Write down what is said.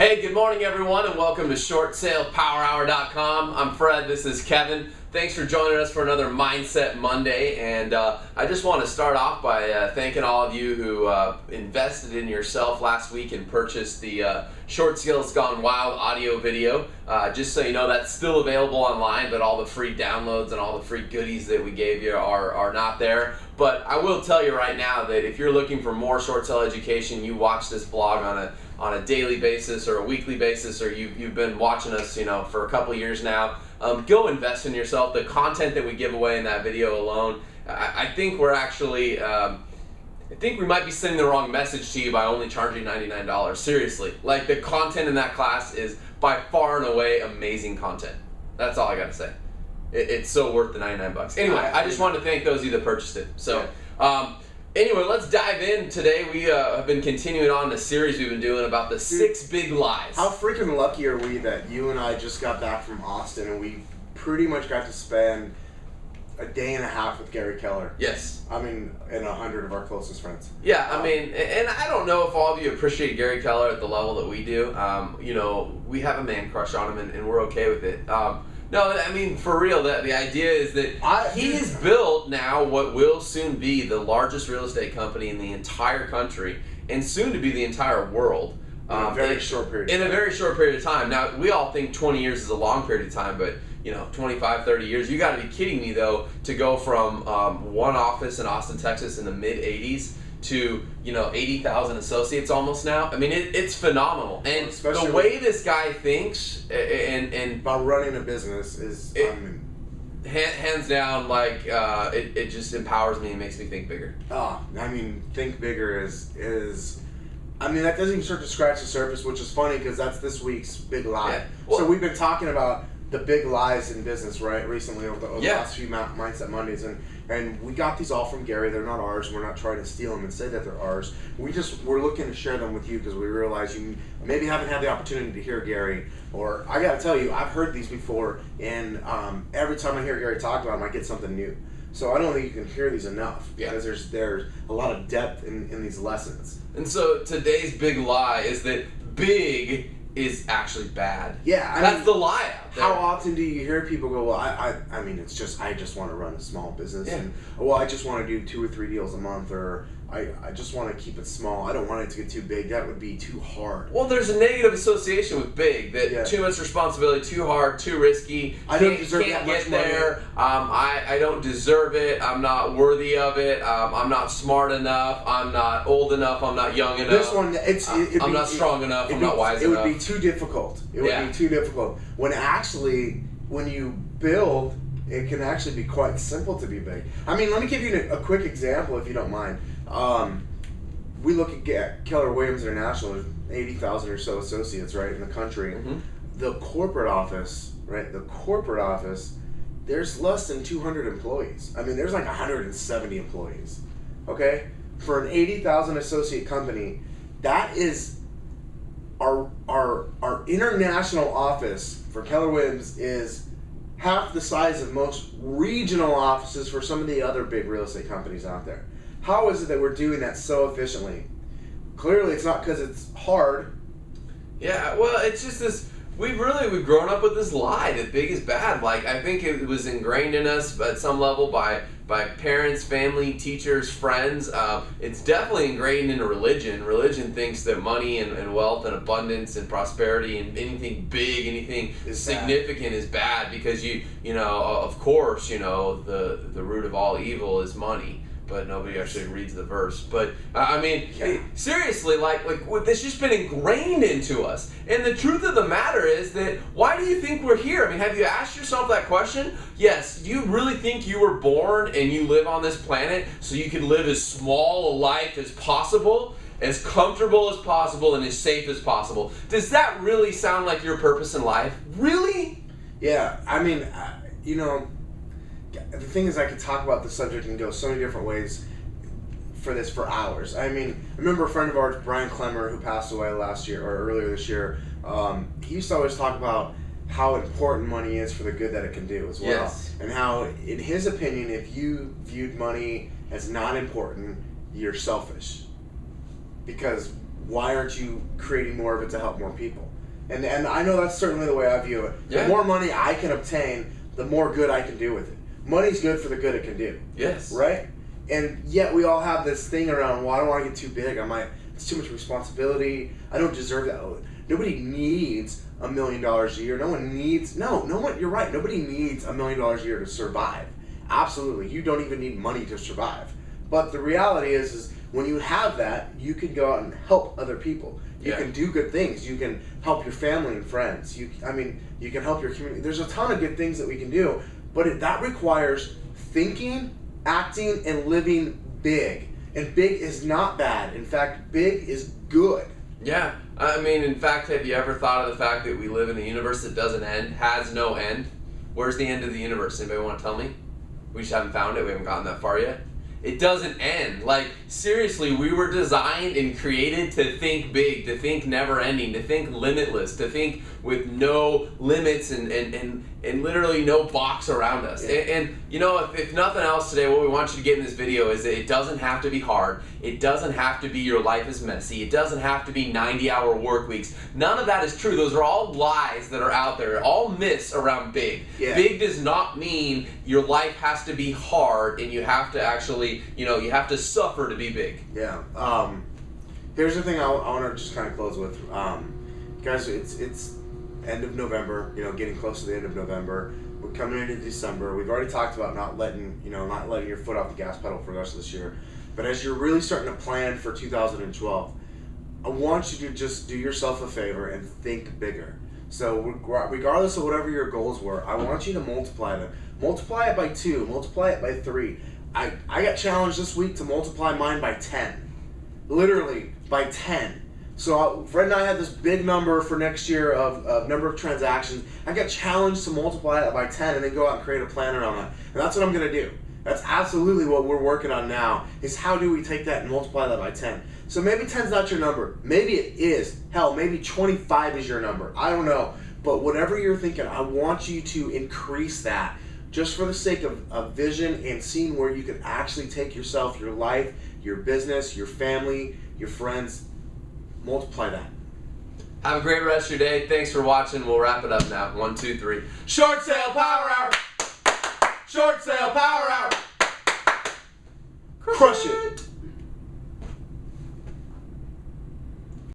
Hey, good morning everyone and welcome to ShortSalePowerHour.com. I'm Fred, this is Kevin. Thanks for joining us for another Mindset Monday, and I just want to start off by thanking all of you who invested in yourself last week and purchased the Short Sales Gone Wild audio video. Just so you know, that's still available online, but all the free downloads and all the free goodies that we gave you are not there. But I will tell you right now that if you're looking for more short sale education, you watch this blog on a daily basis or a weekly basis, or you've been watching us, for a couple years now, go invest in yourself. The content that we give away in that video alone, I think we're actually, I think we might be sending the wrong message to you by only charging $99. Seriously, like the content in that class is by far and away amazing content. That's all I gotta say. It's so worth the 99 bucks. Anyway, I just wanted to thank those of you that purchased it. So, anyway, let's dive in today. We have been continuing on the series we've been doing about the 6 big lies. How freaking lucky are we that you and I just got back from Austin and we pretty much got to spend a day and a half with Gary Keller. Yes. I mean, and 100 of our closest friends. Yeah, I mean, and I don't know if all of you appreciate Gary Keller at the level that we do. We have a man crush on him and we're okay with it. No, I mean, for real, the idea is that he has built now what will soon be the largest real estate company in the entire country and soon to be the entire world. In a very short period of time. In a very short period of time. Now, we all think 20 years is a long period of time, but 25, 30 years. You got to be kidding me, though, to go from one office in Austin, Texas in the mid-'80s to 80,000 associates almost now. I mean, it's phenomenal. And the way this guy thinks and about running a business is hands down, like it just empowers me and makes me think bigger. Think bigger is that doesn't even start to scratch the surface, which is funny because that's this week's big lie. Yeah. Well, so we've been talking about the big lies in business, right, recently over the last few Mindset Mondays, and we got these all from Gary. They're not ours. We're not trying to steal them and say that they're ours. We're looking to share them with you because we realize you maybe haven't had the opportunity to hear Gary. Or I got to tell you, I've heard these before, and every time I hear Gary talk about them, I get something new. So I don't think you can hear these enough because there's a lot of depth in these lessons. And so today's big lie is that big is actually bad. Yeah, that's the lie out there. How often do you hear people go, well, I just want to run a small business, and I just want to do 2 or 3 deals a month, or I just want to keep it small. I don't want it to get too big. That would be too hard. Well, there's a negative association with big, that too much responsibility, too hard, too risky. I don't deserve that much get there. I don't deserve it. I'm not worthy of it. I'm not smart enough. I'm not old enough. I'm not young enough. This one, I'm not strong enough. I'm not wise enough. It would be too difficult. It would be too difficult. When you build, it can actually be quite simple to be big. I mean, let me give you a quick example, if you don't mind. We look at Keller Williams International. There's 80,000 or so associates, right, in the country. Mm-hmm. The corporate office, there's less than 200 employees. I mean, there's like 170 employees. Okay, for an 80,000 associate company, that is our international office for Keller Williams is half the size of most regional offices for some of the other big real estate companies out there. How is it that we're doing that so efficiently? Clearly, it's not because it's hard. Yeah, well, it's just this. We've grown up with this lie that big is bad. Like, I think it was ingrained in us at some level by parents, family, teachers, friends. It's definitely ingrained into religion. Religion thinks that money and wealth and abundance and prosperity and anything big, anything significant is bad because of course, the root of all evil is money. But nobody actually reads the verse. But seriously, like it's just been ingrained into us. And the truth of the matter is that why do you think we're here? I mean, have you asked yourself that question? Yes. Do you really think you were born and you live on this planet so you can live as small a life as possible, as comfortable as possible, and as safe as possible? Does that really sound like your purpose in life? Really? Yeah. I mean, the thing is, I could talk about the subject and go so many different ways for hours. I mean, I remember a friend of ours, Brian Clemmer, who passed away last year or earlier this year. He used to always talk about how important money is for the good that it can do as well. Yes. And how, in his opinion, if you viewed money as not important, you're selfish. Because why aren't you creating more of it to help more people? And I know that's certainly the way I view it. Yeah. The more money I can obtain, the more good I can do with it. Money's good for the good it can do. Yes. Right? And yet we all have this thing around, well, I don't want to get too big. It's too much responsibility. I don't deserve that. Nobody needs $1 million a year. No one, you're right. Nobody needs $1 million a year to survive. Absolutely. You don't even need money to survive. But the reality is when you have that, you can go out and help other people. You can do good things. You can help your family and friends. You can help your community. There's a ton of good things that we can do, but that requires thinking, acting, and living big. And big is not bad. In fact, big is good. Yeah. I mean, in fact, have you ever thought of the fact that we live in a universe that doesn't end, has no end? Where's the end of the universe? Anybody want to tell me? We just haven't found it. We haven't gotten that far yet. It doesn't end. Like, seriously, we were designed and created to think big, to think never ending, to think limitless, to think with no limits and literally no box around us. Yeah. And you know, if nothing else today, what we want you to get in this video is that it doesn't have to be hard. It doesn't have to be your life is messy. It doesn't have to be 90-hour work weeks. None of that is true. Those are all lies that are out there, all myths around big. Yeah. Big does not mean your life has to be hard and you have to actually, you have to suffer to be big. Yeah. Here's the thing I want to just kind of close with. Guys, it's end of November, getting close to the end of November. We're coming into December. We've already talked about not letting your foot off the gas pedal for the rest of this year. But as you're really starting to plan for 2012, I want you to just do yourself a favor and think bigger. So regardless of whatever your goals were, I want you to multiply them. Multiply it by 2, multiply it by 3. I got challenged this week to multiply mine by 10. Literally by 10. So Fred and I had this big number for next year of number of transactions. I got challenged to multiply that by 10 and then go out and create a plan around that. And that's what I'm going to do. That's absolutely what we're working on now, is how do we take that and multiply that by 10. So maybe 10's not your number. Maybe it is. Hell, maybe 25 is your number. I don't know. But whatever you're thinking, I want you to increase that just for the sake of vision and seeing where you can actually take yourself, your life, your business, your family, your friends. Multiply that. Have a great rest of your day. Thanks for watching. We'll wrap it up now. 1, 2, 3. Short sale power hour. Short sale power hour. Crush it.